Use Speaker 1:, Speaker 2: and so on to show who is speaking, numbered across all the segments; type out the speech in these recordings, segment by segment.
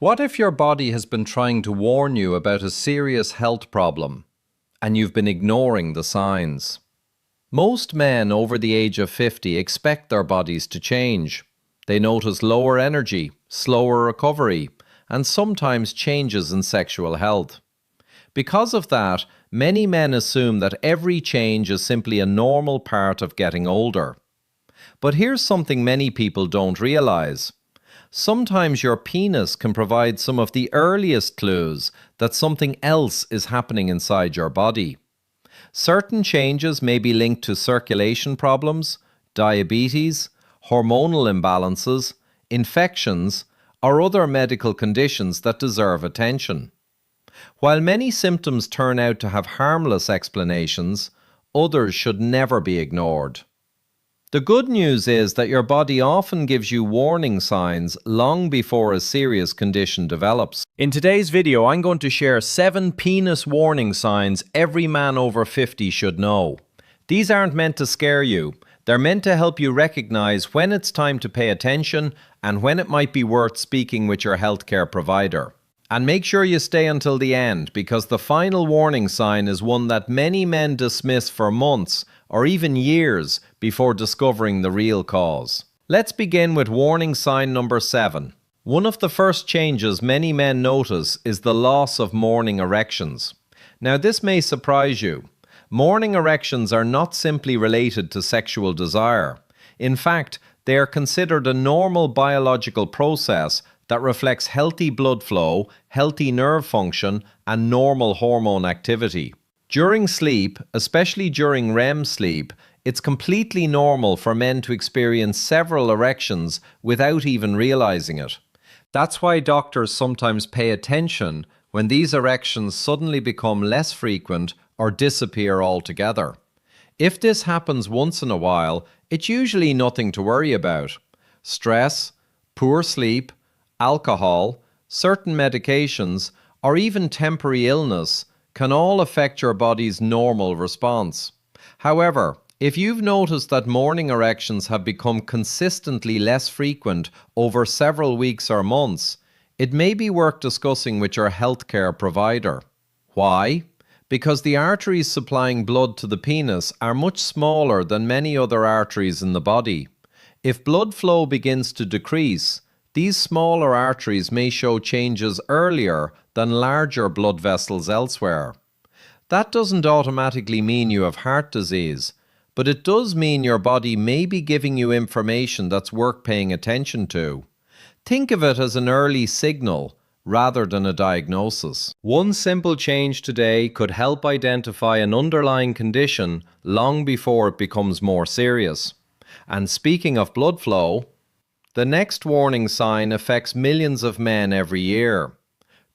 Speaker 1: What if your body has been trying to warn you about a serious health problem and you've been ignoring the signs? Most men over the age of 50 expect their bodies to change. They notice lower energy, slower recovery, and sometimes changes in sexual health. Because of that, many men assume that every change is simply a normal part of getting older. But here's something many people don't realize. Sometimes your penis can provide some of the earliest clues that something else is happening inside your body. Certain changes may be linked to circulation problems, diabetes, hormonal imbalances, infections, or other medical conditions that deserve attention. While many symptoms turn out to have harmless explanations, others should never be ignored. The good news is that your body often gives you warning signs long before a serious condition develops. In today's video, I'm going to share 7 penis warning signs every man over 50 should know. These aren't meant to scare you. They're meant to help you recognize when it's time to pay attention and when it might be worth speaking with your healthcare provider. And make sure you stay until the end, because the final warning sign is one that many men dismiss for months or even years before discovering the real cause. Let's begin with warning sign number 7. One of the first changes many men notice is the loss of morning erections. Now, this may surprise you. Morning erections are not simply related to sexual desire. In fact, they are considered a normal biological process that reflects healthy blood flow, healthy nerve function, and normal hormone activity. During sleep, especially during REM sleep, it's completely normal for men to experience several erections without even realizing it. That's why doctors sometimes pay attention when these erections suddenly become less frequent or disappear altogether. If this happens once in a while, it's usually nothing to worry about. Stress, poor sleep, alcohol, certain medications, or even temporary illness can all affect your body's normal response. However, if you've noticed that morning erections have become consistently less frequent over several weeks or months, it may be worth discussing with your healthcare provider. Why? Because the arteries supplying blood to the penis are much smaller than many other arteries in the body. If blood flow begins to decrease, these smaller arteries may show changes earlier than larger blood vessels elsewhere. That doesn't automatically mean you have heart disease, but it does mean your body may be giving you information that's worth paying attention to. Think of it as an early signal rather than a diagnosis. One simple change today could help identify an underlying condition long before it becomes more serious. And speaking of blood flow, the next warning sign affects millions of men every year.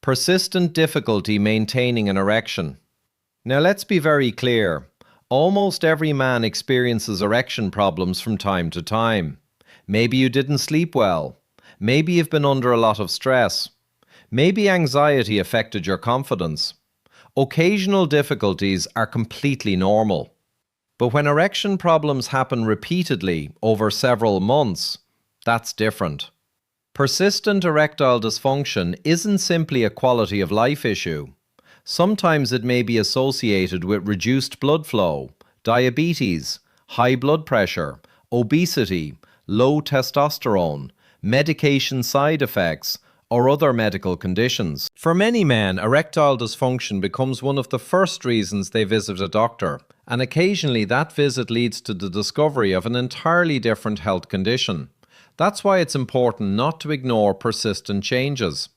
Speaker 1: Persistent difficulty maintaining an erection. Now let's be very clear. Almost every man experiences erection problems from time to time. Maybe you didn't sleep well. Maybe you've been under a lot of stress. Maybe anxiety affected your confidence. Occasional difficulties are completely normal. But when erection problems happen repeatedly over several months, that's different. Persistent erectile dysfunction isn't simply a quality of life issue. Sometimes it may be associated with reduced blood flow, diabetes, high blood pressure, obesity, low testosterone, medication side effects, or other medical conditions. For many men, erectile dysfunction becomes one of the first reasons they visit a doctor, and occasionally that visit leads to the discovery of an entirely different health condition. That's why it's important not to ignore persistent changes.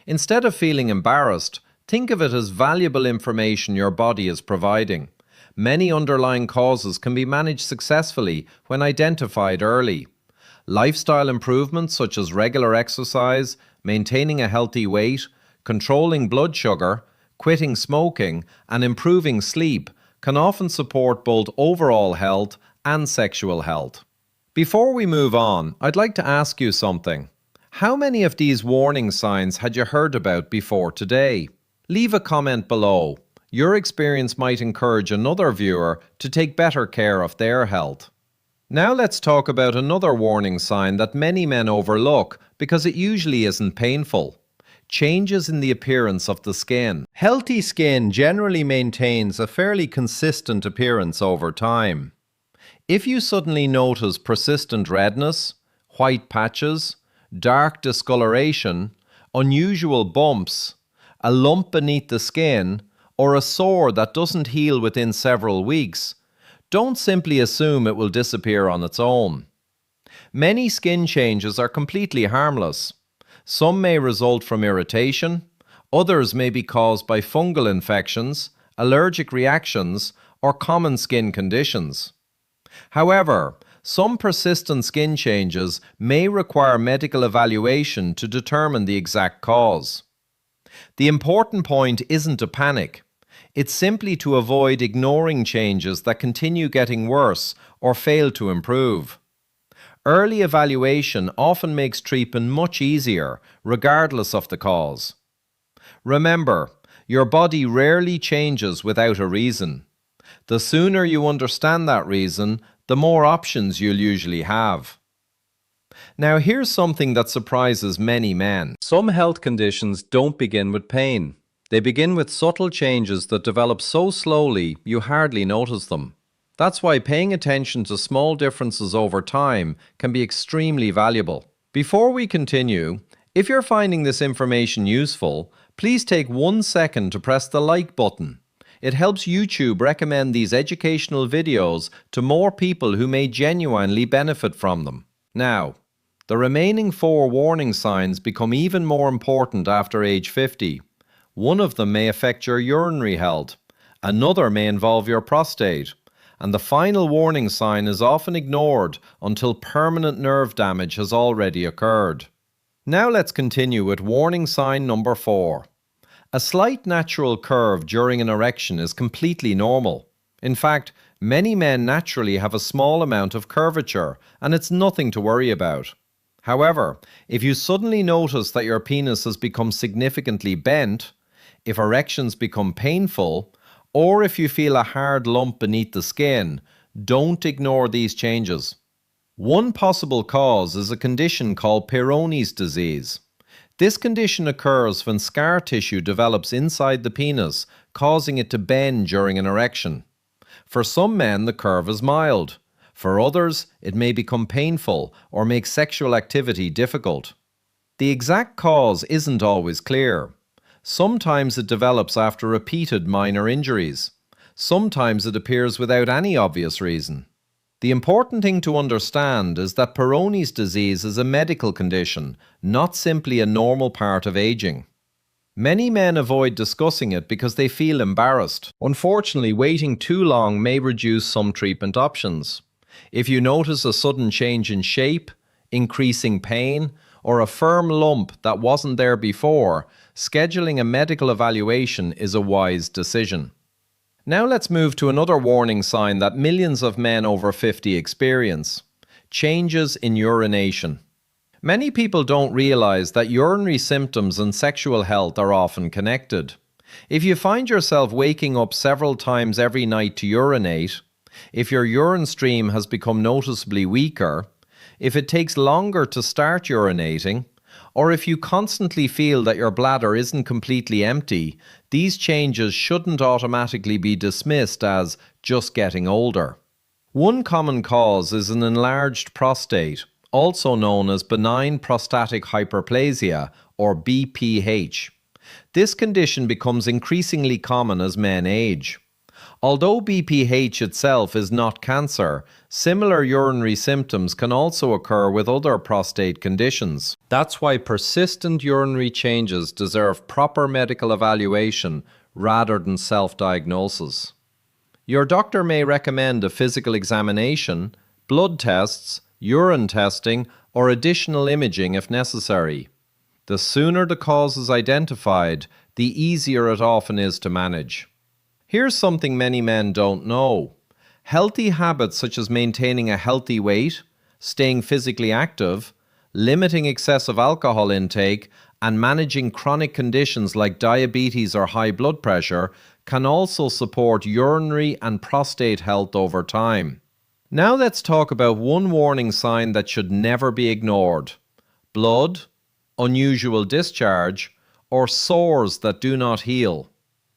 Speaker 1: Instead of feeling embarrassed, think of it as valuable information your body is providing. Many underlying causes can be managed successfully when identified early. Lifestyle improvements such as regular exercise, maintaining a healthy weight, controlling blood sugar, quitting smoking, and improving sleep can often support both overall health and sexual health. Before we move on, I'd like to ask you something. How many of these warning signs had you heard about before today? Leave a comment below. Your experience might encourage another viewer to take better care of their health. Now let's talk about another warning sign that many men overlook because it usually isn't painful. changes in the appearance of the skin. Healthy skin generally maintains a fairly consistent appearance over time. If you suddenly notice persistent redness, white patches, dark discoloration, unusual bumps, a lump beneath the skin, or a sore that doesn't heal within several weeks, don't simply assume it will disappear on its own. Many skin changes are completely harmless. Some may result from irritation, others may be caused by fungal infections, allergic reactions, or common skin conditions. However, some persistent skin changes may require medical evaluation to determine the exact cause. The important point isn't to panic. It's simply to avoid ignoring changes that continue getting worse or fail to improve. Early evaluation often makes treatment much easier, regardless of the cause. Remember, your body rarely changes without a reason. The sooner you understand that reason, the more options you'll usually have. Now here's something that surprises many men. Some health conditions don't begin with pain. They begin with subtle changes that develop so slowly you hardly notice them. That's why paying attention to small differences over time can be extremely valuable. Before we continue, if you're finding this information useful, please take 1 second to press the like button. It helps YouTube recommend these educational videos to more people who may genuinely benefit from them. Now, the remaining 4 warning signs become even more important after age 50. One of them may affect your urinary health, another may involve your prostate, and the final warning sign is often ignored until permanent nerve damage has already occurred. Now let's continue with warning sign number 4. A slight natural curve during an erection is completely normal. In fact, many men naturally have a small amount of curvature, and it's nothing to worry about. However, if you suddenly notice that your penis has become significantly bent, if erections become painful, or if you feel a hard lump beneath the skin, don't ignore these changes. One possible cause is a condition called Peyronie's disease. This condition occurs when scar tissue develops inside the penis, causing it to bend during an erection. For some men, the curve is mild. For others, it may become painful or make sexual activity difficult. The exact cause isn't always clear. Sometimes it develops after repeated minor injuries. Sometimes it appears without any obvious reason. The important thing to understand is that Peyronie's disease is a medical condition, not simply a normal part of aging. Many men avoid discussing it because they feel embarrassed. Unfortunately, waiting too long may reduce some treatment options. If you notice a sudden change in shape, increasing pain, or a firm lump that wasn't there before, scheduling a medical evaluation is a wise decision. Now let's move to another warning sign that millions of men over 50 experience: changes in urination. Many people don't realize that urinary symptoms and sexual health are often connected. If you find yourself waking up several times every night to urinate, if your urine stream has become noticeably weaker, if it takes longer to start urinating, or if you constantly feel that your bladder isn't completely empty, these changes shouldn't automatically be dismissed as just getting older. One common cause is an enlarged prostate, also known as benign prostatic hyperplasia, or BPH. This condition becomes increasingly common as men age. Although BPH itself is not cancer, similar urinary symptoms can also occur with other prostate conditions. That's why persistent urinary changes deserve proper medical evaluation rather than self-diagnosis. Your doctor may recommend a physical examination, blood tests, urine testing, or additional imaging if necessary. The sooner the cause is identified, the easier it often is to manage. Here's something many men don't know. Healthy habits such as maintaining a healthy weight, staying physically active, limiting excessive alcohol intake, and managing chronic conditions like diabetes or high blood pressure can also support urinary and prostate health over time. Now let's talk about one warning sign that should never be ignored: blood, unusual discharge, or sores that do not heal.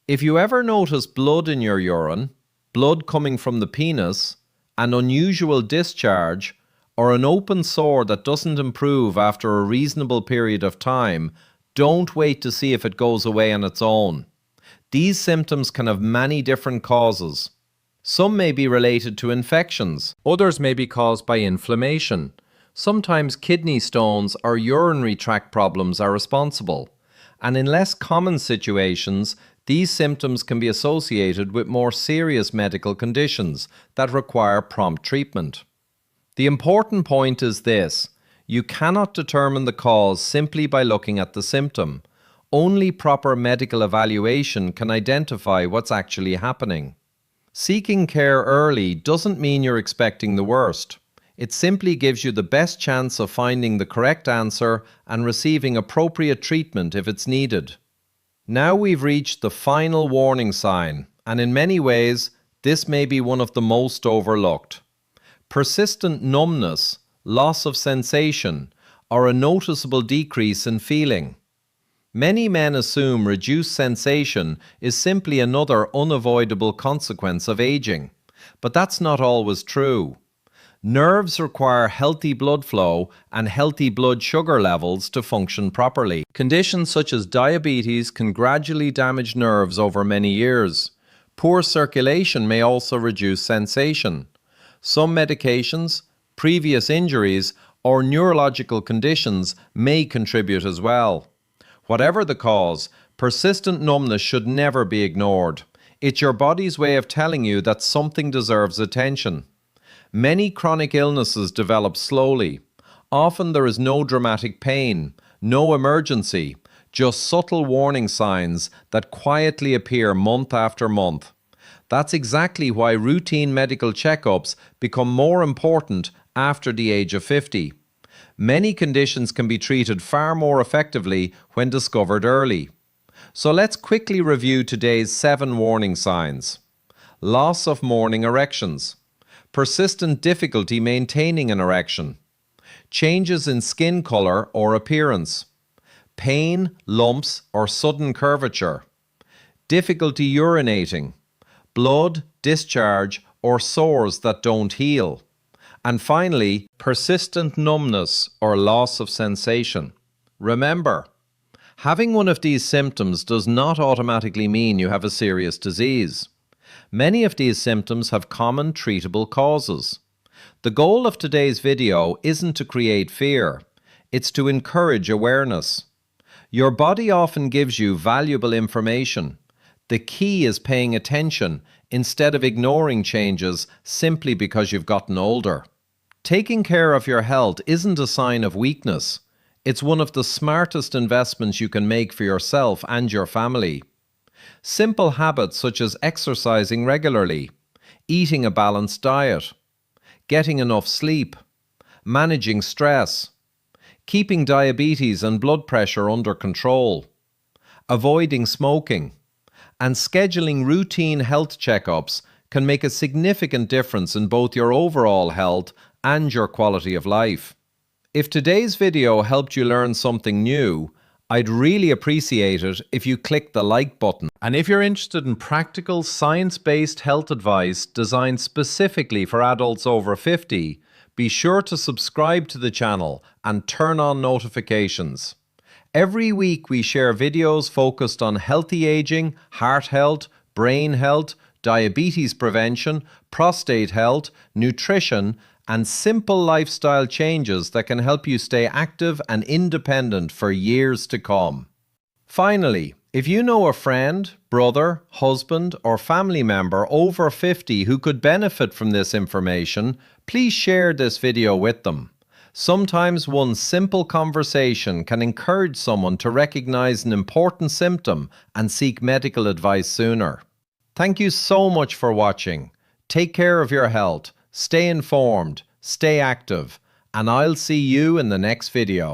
Speaker 1: If you ever notice blood in your urine, blood coming from the penis, an unusual discharge, or an open sore that doesn't improve after a reasonable period of time, don't wait to see if it goes away on its own. These symptoms can have many different causes. Some may be related to infections. Others may be caused by inflammation. Sometimes kidney stones or urinary tract problems are responsible. And in less common situations, these symptoms can be associated with more serious medical conditions that require prompt treatment. The important point is this: you cannot determine the cause simply by looking at the symptom. Only proper medical evaluation can identify what's actually happening. Seeking care early doesn't mean you're expecting the worst. It simply gives you the best chance of finding the correct answer and receiving appropriate treatment if it's needed. Now we've reached the final warning sign, and in many ways, this may be one of the most overlooked. Persistent numbness, loss of sensation, or a noticeable decrease in feeling. Many men assume reduced sensation is simply another unavoidable consequence of aging, but that's not always true. Nerves require healthy blood flow and healthy blood sugar levels to function properly. Conditions such as diabetes can gradually damage nerves over many years. Poor circulation may also reduce sensation. Some medications, previous injuries, or neurological conditions may contribute as well. Whatever the cause, persistent numbness should never be ignored. It's your body's way of telling you that something deserves attention. Many chronic illnesses develop slowly. Often there is no dramatic pain, no emergency, just subtle warning signs that quietly appear month after month. That's exactly why routine medical checkups become more important after the age of 50. Many conditions can be treated far more effectively when discovered early. So let's quickly review today's 7 warning signs. Loss of morning erections. Persistent difficulty maintaining an erection. Changes in skin color or appearance. Pain, lumps, or sudden curvature. Difficulty urinating. Blood, discharge, or sores that don't heal. And finally, persistent numbness or loss of sensation. Remember, having one of these symptoms does not automatically mean you have a serious disease. Many of these symptoms have common treatable causes. The goal of today's video isn't to create fear, it's to encourage awareness. Your body often gives you valuable information. The key is paying attention instead of ignoring changes simply because you've gotten older. Taking care of your health isn't a sign of weakness. It's one of the smartest investments you can make for yourself and your family. Simple habits such as exercising regularly, eating a balanced diet, getting enough sleep, managing stress, keeping diabetes and blood pressure under control, avoiding smoking, and scheduling routine health checkups can make a significant difference in both your overall health and your quality of life. If today's video helped you learn something new, I'd really appreciate it if you click the like button. And if you're interested in practical, science-based health advice designed specifically for adults over 50, be sure to subscribe to the channel and turn on notifications. Every week we share videos focused on healthy aging, heart health, brain health, diabetes prevention, prostate health, nutrition, and simple lifestyle changes that can help you stay active and independent for years to come. Finally, if you know a friend, brother, husband, or family member over 50 who could benefit from this information, please share this video with them. Sometimes one simple conversation can encourage someone to recognize an important symptom and seek medical advice sooner. Thank you so much for watching. Take care of your health. Stay informed, stay active, and I'll see you in the next video.